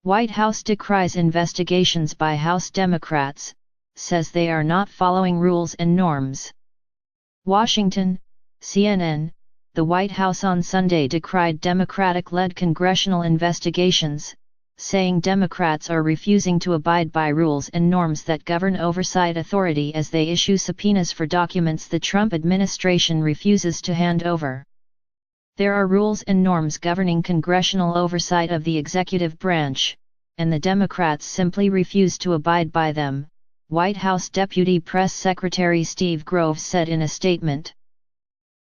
White House decries investigations by House Democrats, says they are not following rules and norms. Washington, CNN. The White House on Sunday decried Democratic-led congressional investigations, saying Democrats are refusing to abide by rules and norms that govern oversight authority as they issue subpoenas for documents the Trump administration refuses to hand over. There are rules and norms governing congressional oversight of the executive branch, and the Democrats simply refuse to abide by them, White House Deputy Press Secretary Steve Groves said in a statement.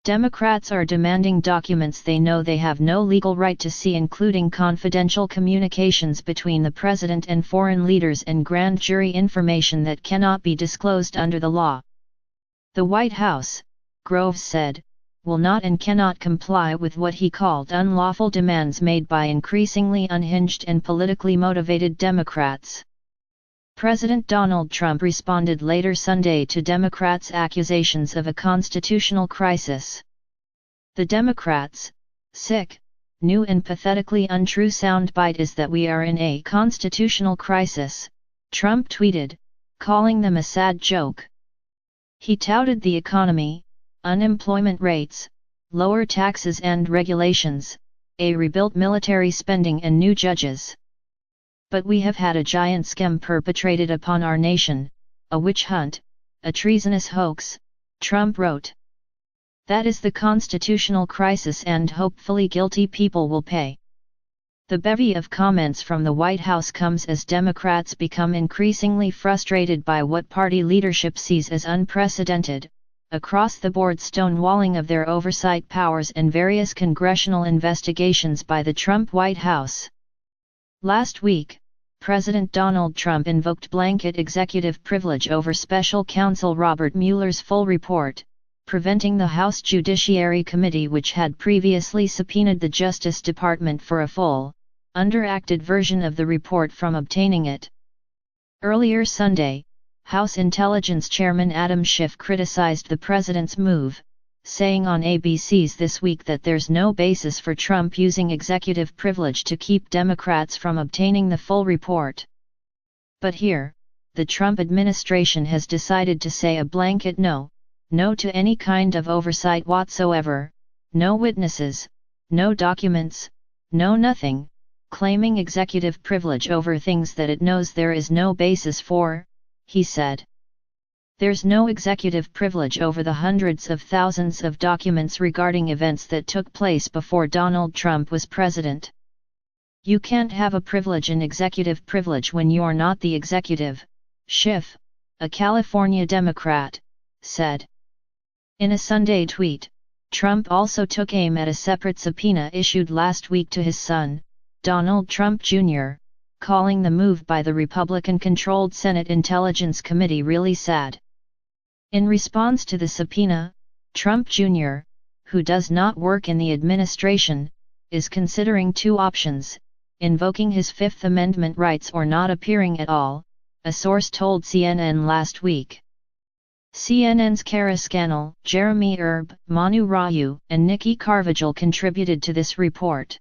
Democrats are demanding documents they know they have no legal right to see, including confidential communications between the president and foreign leaders and grand jury information that cannot be disclosed under the law. The White House, Groves said, will not and cannot comply with what he called unlawful demands made by increasingly unhinged and politically motivated Democrats. President Donald Trump responded later Sunday to Democrats' accusations of a constitutional crisis. The Democrats' sick, new and pathetically untrue soundbite is that we are in a constitutional crisis, Trump tweeted, calling them a sad joke. He touted the economy, unemployment rates, lower taxes and regulations, a rebuilt military spending and new judges. But we have had a giant scam perpetrated upon our nation, a witch hunt, a treasonous hoax, Trump wrote. That is the constitutional crisis, and hopefully guilty people will pay. The bevy of comments from the White House comes as Democrats become increasingly frustrated by what party leadership sees as unprecedented, across-the-board stonewalling of their oversight powers and various congressional investigations by the Trump White House. Last week, President Donald Trump invoked blanket executive privilege over Special Counsel Robert Mueller's full report, preventing the House Judiciary Committee, which had previously subpoenaed the Justice Department for a full, underacted version of the report, from obtaining it. Earlier Sunday, House Intelligence Chairman Adam Schiff criticized the president's move, saying on ABC's This Week that there's no basis for Trump using executive privilege to keep Democrats from obtaining the full report. But here, the Trump administration has decided to say a blanket no to any kind of oversight whatsoever, no witnesses, no documents, no nothing, claiming executive privilege over things that it knows there is no basis for, he said. There's no executive privilege over the hundreds of thousands of documents regarding events that took place before Donald Trump was president. You can't have a privilege in executive privilege when you're not the executive, Schiff, a California Democrat, said. In a Sunday tweet, Trump also took aim at a separate subpoena issued last week to his son, Donald Trump Jr., calling the move by the Republican-controlled Senate Intelligence Committee really sad. In response to the subpoena, Trump Jr., who does not work in the administration, is considering two options: invoking his Fifth Amendment rights or not appearing at all, a source told CNN last week. CNN's Kara Scannell, Jeremy Erb, Manu Raju, and Nikki Carvajal contributed to this report.